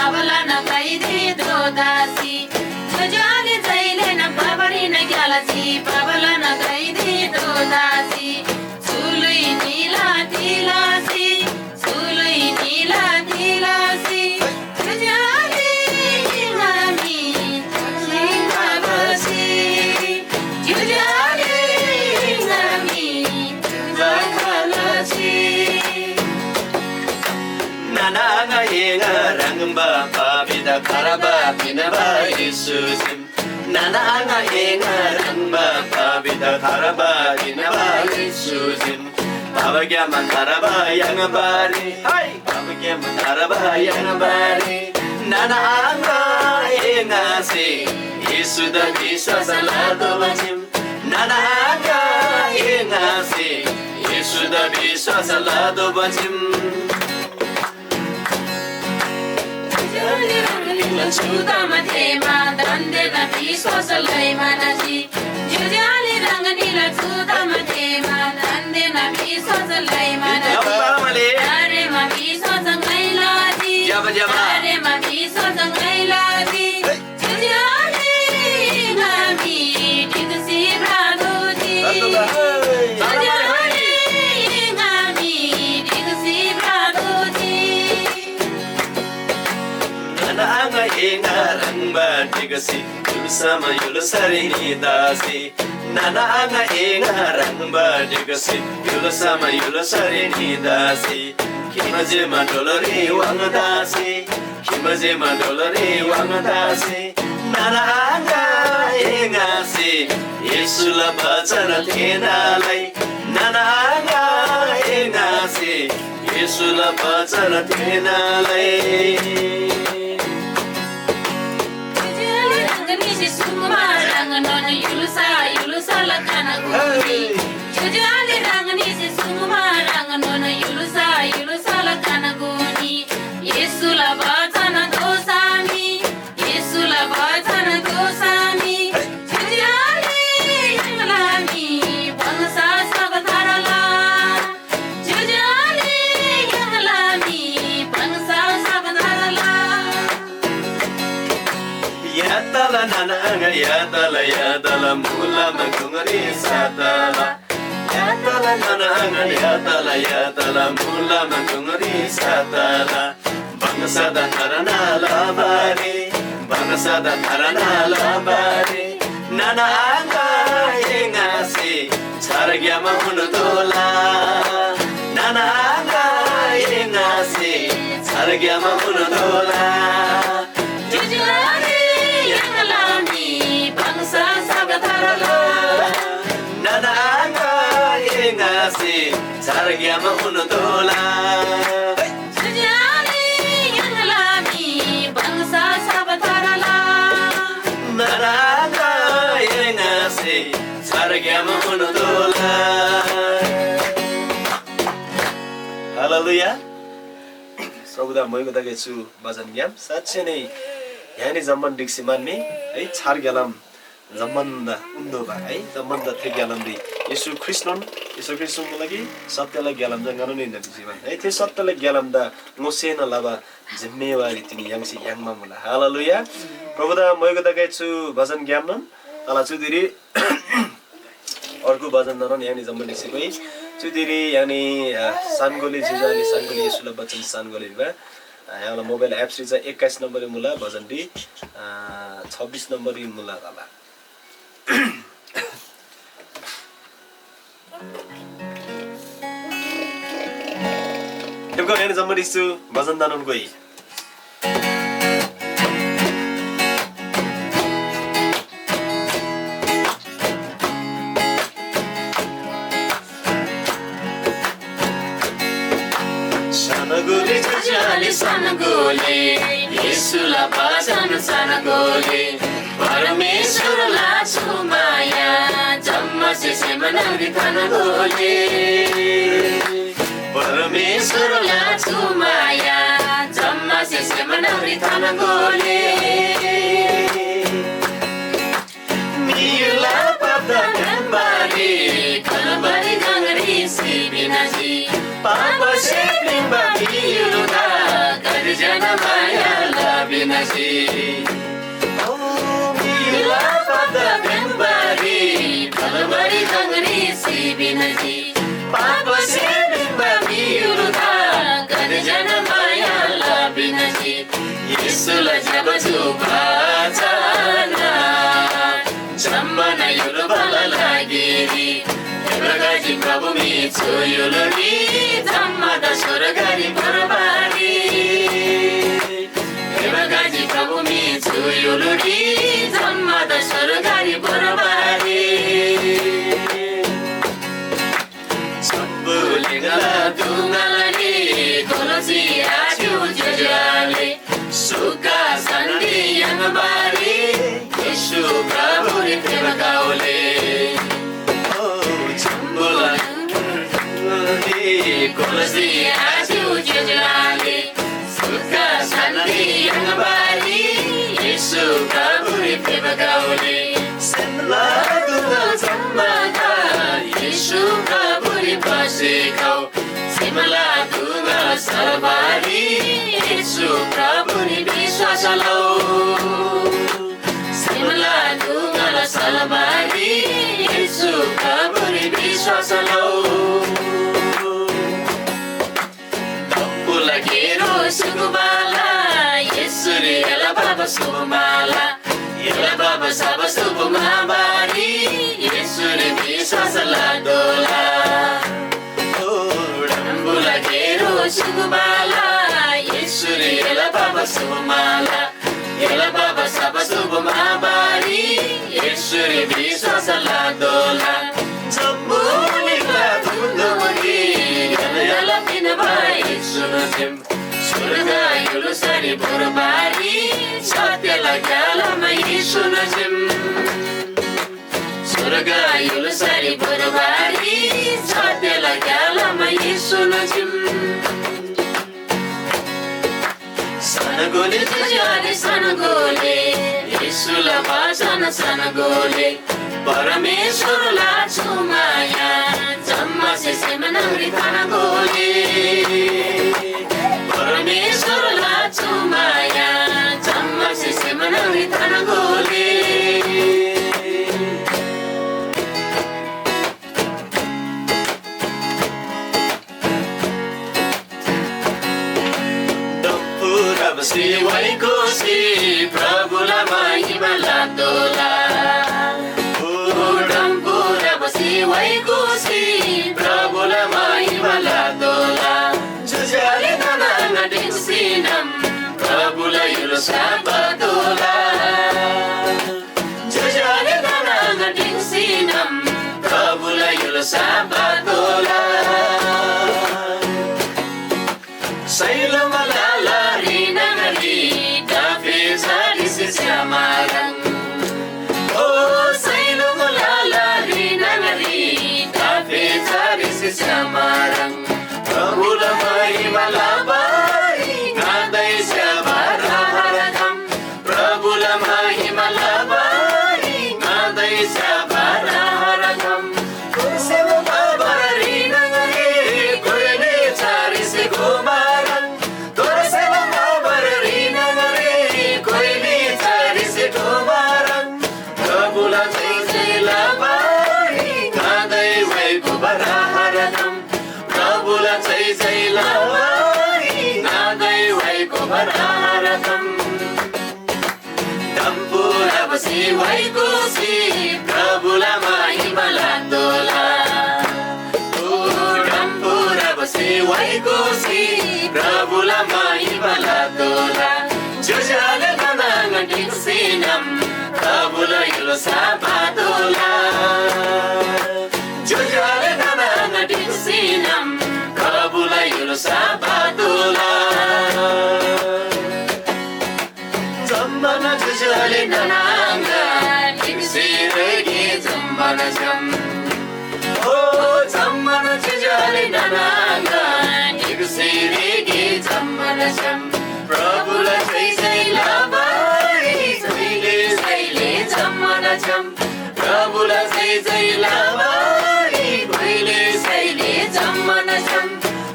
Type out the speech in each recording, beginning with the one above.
पावला न कैदी दोदासी जुजाले जैले न पावरी न ग्यालासी पावला न कैदी दोदासी सुलुई नीला दिलासी सुलुई नीला दिलासी जुजाले हामी सिंगाबसी जुजाले हामी बखालसी Nananga yenga rangba pabida karaba pinaba Yesusim Nananga yenga rangba pabida karaba pinaba Yesusim Babagya mantaraba yang bari Hai Babagya mantaraba yang bari Nananga yenga si Yesu da bisa salado bajim Nananga yenga si Yesu da bisa salado bajim छुदा मथेमा दन्देला विश्वासलाई मानसी जुजाले रंग नीला छुदा मथेमा दन्देला विश्वासलाई मानसी अरे मा विश्वास गैलाजी अरे मा विश्वास गैलाजी जुजाले हामी टिकसी भ्रादोजी जुजाले हामी टिकसी भ्रादोजी Nananga yenga rangba digasi Yulusama yulusari ni dasi Nananga yenga rangba digasi Yulusama yulusari ni dasi Kimajema dolari wanga dasi Kimajema dolari wanga dasi Nananga yenga si Yesula bachana thenalai Nananga yenga si Yesula bachana thenalai युलुसा लखाना गोरी जुजाले रंगनी से सुमा रंगनो न युलुसा लखाना गोरी येसुला बाचन दोसामी येसुला बाचन दोसामी जुजाले यमलामी बंसा सबथरला जुजाले यमलामी बंसा सबथरला Yatala nananga yatala mula magungari satala Yatala nananga yatala mula magungari satala Bangasada tarana labari Bangasada tarana labari Nananga yengasi Saragyama hunudola Nananga yengasi Saragyama hunudola जुजाले यमलामी बंसा सबथरला Nananga yengasi Saragyama hunudola जुजाले यमलामी बंसा सबथरला Nananga yengasi Saragyama hunudola Hallelujah Saudara moi बतागेछु भजन ज्ञान साच्चै नै यानी जम्मन डिक्सी मान्ने है छार ग्यालम जम्मन्द उन्दो भा है जम्मन्द थे ग्यालम the येशू ख्रिस्टको लागि सत्यलाई ग्यालम जंगन नै नदि जीवन है थे सत्यलाई ग्यालम दा ngosen laba जिम्मेवारी तिनी याङसी याङमा मुला हालेलुया प्रभुदा moi बतागेछु भजन ज्ञान तला चुदिरी अर्को भजन नरन यानी जम्मन डिक्सीकै चुदिरी यानी सानगोली जिजाली सानगोली येशूला बचन सानगोली बा यहाँ मोबाइल एप्स रि 21 नम्बर मुला भजन डी 26 नम्बर मुला तला You've got any somebody to भजन दानन गई Sanagoli jajali sanagoli Yesula bhajan sanagoli Parameshwarla chumaya Jamma se semanari thanagoli Parameshwarla chumaya Jamma se semanari thanagoli Mila pada gambari Kalabari gangari sibinaji Papa se limba miuda Karjana maya la binasi Mila pada membari Kalabari dangari si binasi Papa sedin babi uruta Kadjana maya la binasi Yesula jabatu bachana Jammana yulubala lagiri Ebagaji prabhu mitsu yuluri Jammada suragari barabari Ebagaji prabhu mitsu yuluri Jammada suragari barabari Sambulingala dungalani Kolasi aju jajali Suka sandi yang bari Yesu Prabhu ni prema kaule Kolasi aju jajali Suka sandi yang bari Yesu Prabhu ni prema kaule Semlagunga sammata Yesu Prabhu ni pasikau Semlagunga salbari Yesu Prabhu ni biswasalau Semlagunga salbari Yesu Prabhu ni biswasalau Tampula kiro sugubala Yesu ni ela baba subumala Ela baba saba subumabari Yesu ni biswasaladola Tampula kiro sugubala Yesu ni ela baba subumala Ela baba saba subumabari Yesu ni biswasaladola Jambulika tundumagi Gala pinabai sunutim Surga yulusari burbari Satyala gala mai sunutim Surga yulusari burbari Satyala gala mai sunutim Sanagole tujare sanagole Yesula bachana sanagole Parameshwarla chumaya Jamma se semanangri thanagole Parameshwarla chumaya Jamma se semanangri thanagole Dampurabasi vaikosi Prabhula mahimala dola Dampurabasi vaikosi Prabhula mahimala dola Jujale nananga diksinam Prabhula yulusaba dola Jujale nananga diksinam Prabhula yulusaba dola Sailamala rinangari Kafe sari sisiamarang Oh Sailamala rinangari Kafe sari sisiamarang Prabhula mahimala bai Ngadai siabara harakam Prabhula mahimala bai Ngadai siabara harakam Seva babara rinangari Koyane chari se gomarang Tora seva babara rinangari Koyane chari se gomarang Prabhula jai jai labai Ngadai vai gubara harakam Prabhula jai jai labai Ngadai vai gubara harakam Dampurabasi vaikosi Prabhula mahimala dola Dampurabasi vaikosi Prabhula mahimala dola Jujale nananga diksinam Prabhula yulusaba dola Jujale nananga diksinam Prabhula yulusaba dola Jammana jujale nananga diksiregi jammana jam Oh jammana jujale nananga diksiregi jammana jam Prabhula jai jai labai Saile saile jammana jam Prabhula jai jai labai Saile saile jammana jam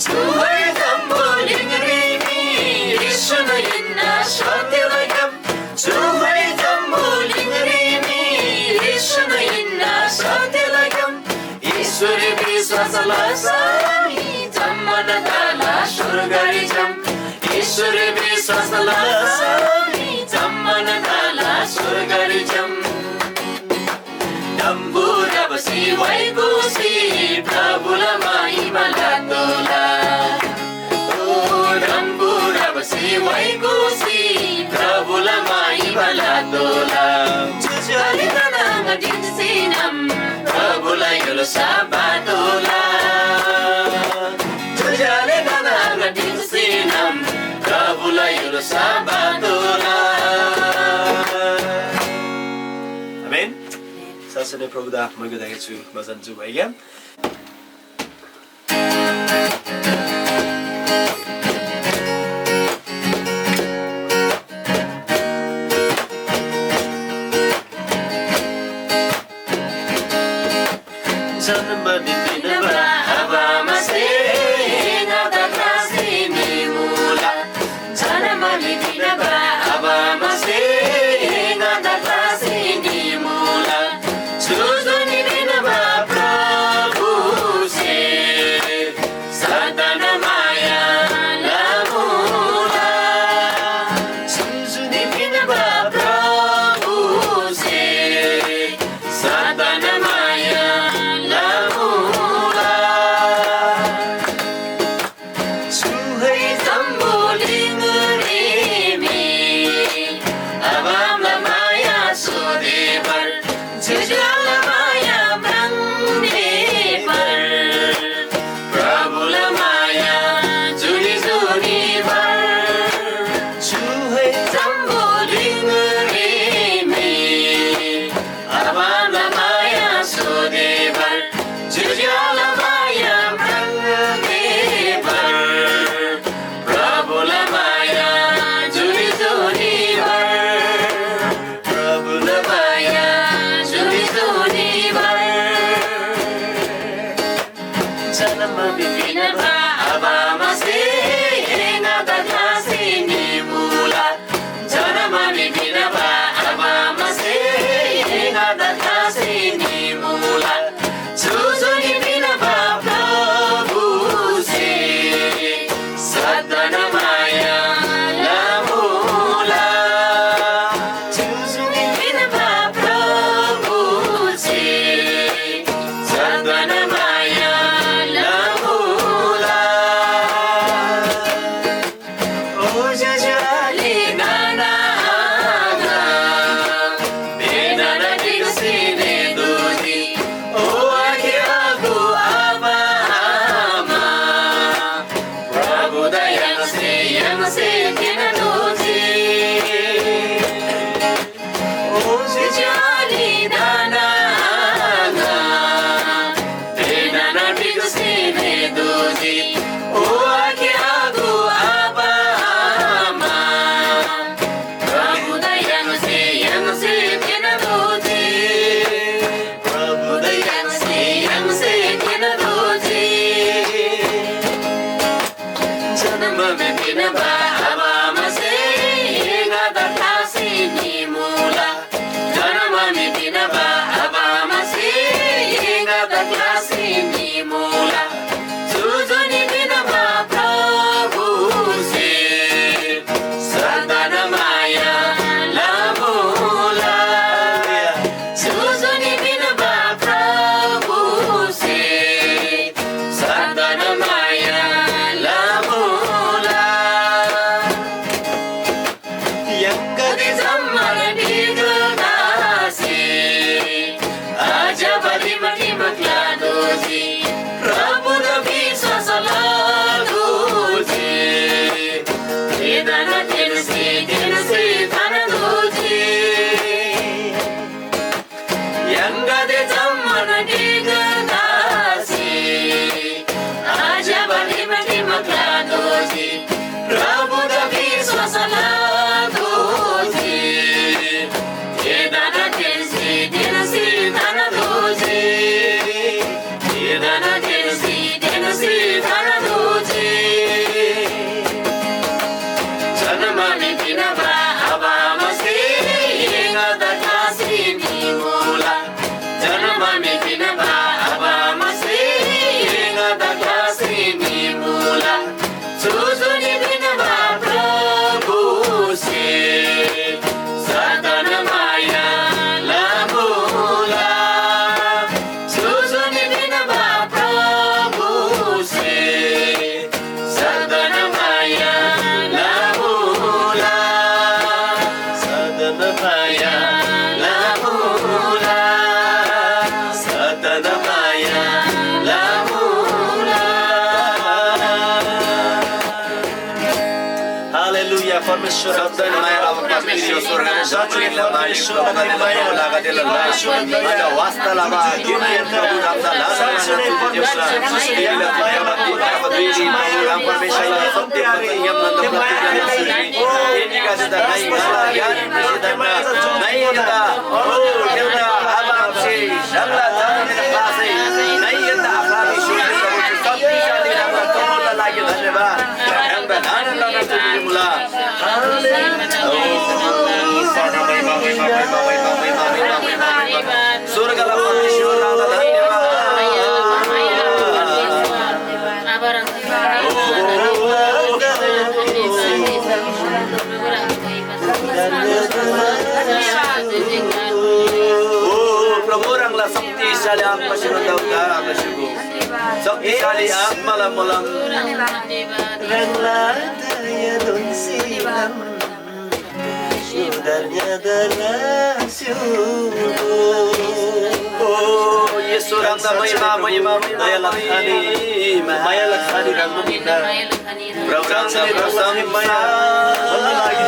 Chuhai jambo lingri mi Ishuna inna सत्यलायकम जुहै जम्बुलिङ्गरिमी ईश्वरैना सत्यलायकम ईश्वरी विश्वासलाई सामी जम्मन ताला स्वर्गरी जम ईश्वरी विश्वासलाई सामी जम्मन ताला स्वर्गरी जम डम्बुरा बसी वैकुसी प्रभुला महिमा लाग्दोला डम्बुरा बसी वैकुसी प्रभुला महिमा लाग्दोला जुजुआली नानाङ दिन्सिनम प्रभुलाई यो साबादोला जुजुआली नानाङ दिन्सिनम प्रभुलाई यो साबादोला आमेन सासने प्रभुदा मैले देखेको छु भजन जो भइगयो जन्म दिदिनबा आबामा सेना दक्रासिनी मुला जन्म दिदिनबा आबामा सेना दक्रासिनी मुला जुजुनी दिनबा प्रभु से सदन माया लामुला जुजुनी दिनबा प्रभु से सदन माया जुहै जम्बुलिङ्गरिमी आबामला माया सोधेबर जुजुआला माया माग्नेबर प्रभुला माया जुनी जुनीबर जुहै जम्बुलिङ्गरिमी आबामला माया सोधेबर जुजुआला माया माग्नेबर प्रभुला माया जुनी जुनीबर प्रभुला माया जुनी जुनीबर जन्म दिदिनबा आबामा सेना दक्रासिनी मुला जन्म दिदिनबा आबामा सेना दक्रासिनी मुला जुजुनी दिनबा प्रभु से सदन माया लामुला जुजुनी दिनबा प्रभु से सदन माया लामुला ओ जुजुआली नानाङा बेनाना दिगसिने दुजी ओ आखिरको आमा प्रभु दयाङ से किन दोजी ओ जुजुआली नानाङा बेनाना दिगसिने दुजी ओ आखिरको आमा प्रभु दयाङ से किन दोजी प्रभु दयाङ से किन दोजी जन्म दिदिनबा आबामा सेना दक्रासिनी मुला जन्म दिदिनबा आबामा सेना दक्रासिनी मुला जुजुनी दिनबा प्रभु से सदन माया लामुला जुजुनी दिनबा प्रभु से सदन माया लामुला यङ्गदि जम्मन दिगदासी आज बलिमटी मक्ला दोजी प्रभु द विश्वास लागोजी वेदना तेनसे धन दोजी यङ्गदि जम्मन दिगदासी आज बलिमटी मक्ला दोजी प्रभु द विश्वास लागोजी वेदना तेनसे धन दोजी वेदना परमेश्वर सधैँ मायालाई परमेश्वर स्वर्गले जन्मले मालिक प्रभुले माया लागा देला अनि वास्तवमा गिर्ने प्रभु रामदा लासाले परमेश्वरले सत्य आले यमनन्द एनिका जदा नाइ गाला यार प्रसिद्धमा नाइ यता ओ एउटा आबासे शल्ला जाने पासे नाइ यता आफाले सुने प्रभु शक्तिशाली रामदा कमला लागि धन्यवाद रामदा आनन्द तुझे मुला स्वर्गला परमेश्वर रामदा प्रभु रंगला शक्तिशाली आत्मा शिवंदा उद्धार आमशिगो शक्तिशाली आत्माला मुलाम रंगला दया दोनसिlam syudarnya derasiu Yesus rangda महिमा daya lakhani maya lakhani rangmina प्रभु रंगला प्रसन्न maya Allah lagi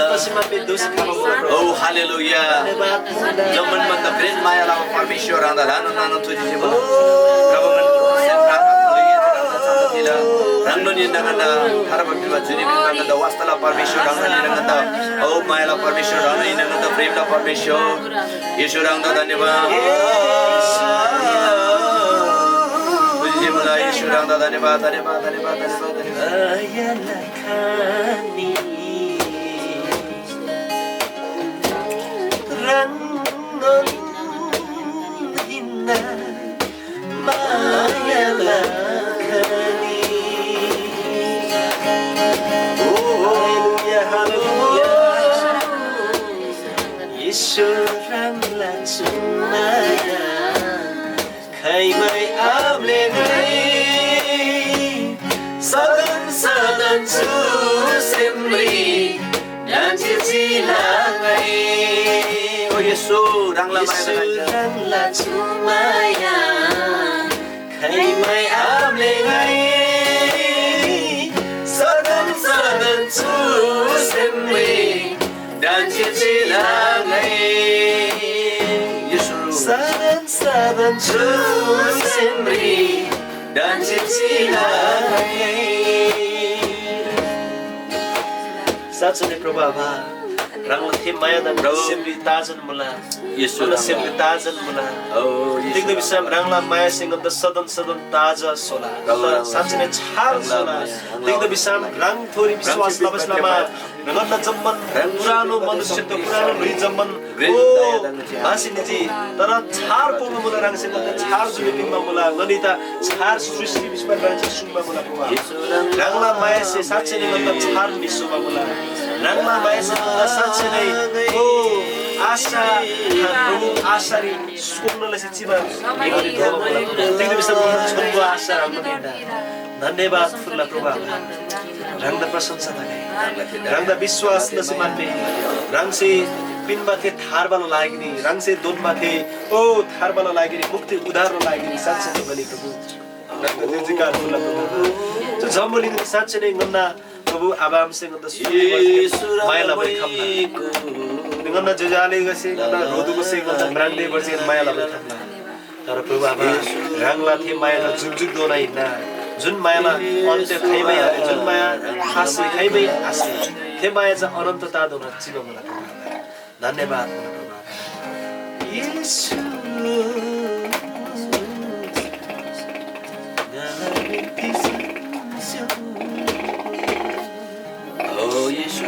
प्रसिद्धमा दोष खानु Oh haleluya Zaman manda pren maya la परमेश्वर रंगदा लानो नानो तुझे जीवन प्रभु मन सेप्रा हaleluya tila rangno ni nanganda harap biwa juni nanganda wastala परमेश्वर रंगदा ni nanganda Oh maya la परमेश्वर रंगदा ni nanganda प्रेम la परमेश्वर यीशु रंगदा धन्यवाद तुझे जीवन यीशु रंगदा धन्यवाद धन्यवाद धन्यवाद धन्यवाद daya lakhani rangon hina maya lakhani haleluya haleluya Yesu rangla cumaya khai mai amle ngai sadan sadan chu semri dan cilangai Oh Yesus rangla Yesu rangla cumaya khai mai amle ngai sadan sadan chu semri dan cilangai Yesus sadan sadan chu semri dan cilangai साँच्चै नै प्रभु आभा रंगला थे माया दा सेम्री ताजन मुला Yesus सोला सेम्री ताजन मुला Oh देख्दै विषम रंगला माया Singh the सदन सदन ताजा सोला साँच्चै नै छाल सोला देख्दै विषम रंग थोरी विश्वास लबसलामा नगन्ना जम्मन पुरानो मनुष्य त पुरानो रुई जम्मन ओ हासिनीजी तर छार पोमा मुला रंग सिंह द छार जुलिमा मुला ननिता छार सृष्टि विश्व रंग सुमा मुला प्रभु रंगला माया से साँच्चै नै गन्ना छार विश्वमा मुला रंगला माया से साँच्चै नै ओ आशा प्रभु आशारी सुन्नलाई चाहिँ चिमा देख्दै विषम छोरीको आशा राम्रो धन्यवाद फुल्ला प्रभु रंग प्रशंसा लगे रंग विश्वास नसिमान्ने रंग से पिनमा थे थारबालो लाग्ने रंग से दोनमा थे ओ थारबालो लाग्ने मुक्ति उद्धारको लाग्ने साँच्चै नै भने प्रभु जिकार फुल्ला प्रभु जो जम्बोली साँच्चै नै गन्ना प्रभु आबामसँग त मायाला पनि खम्ना गन्ना जजाले गसे गन्ना रोदुको से गन्ना ब्रान्डे बर्से मायाला पनि खम्ना तर प्रभु आबा रंगला थे मायाला जुगजुग दोना हिँड्ना जुन मायामा अन्त्य खैमै आयो जुन माया आसे खैमै आसे थे माया चाहिँ अनन्तता दोन जीव मलाई धन्यवाद येशू Oh Yesus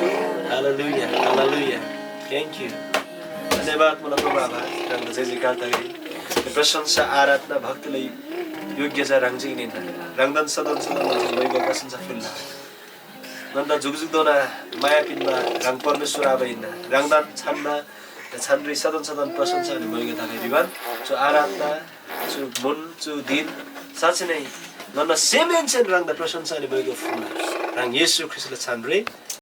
Hallelujah, hallelujah. Thank you. धन्यवाद मलाई प्रभु आभार रंग जय जयकार तगरी प्रशंसा आराधना भक्तलाई योग्य छ रंग चाहिँ निन्दा रंगदन सदन सदन लैको प्रशंसा फुल्ला नन्द जुगजुग दोना माया पिनमा रंग परमेश्वर आबैना रंगदन छन्ना छन्री सदन सदन प्रशंसा अनि मैको तगरी विवान जो आराधना जो मन जो दिन साँच्चै नै नन्द सेमेन चाहिँ रंग प्रशंसा अनि मैको फुल्ला रंग येशू ख्रीष्टले छन्री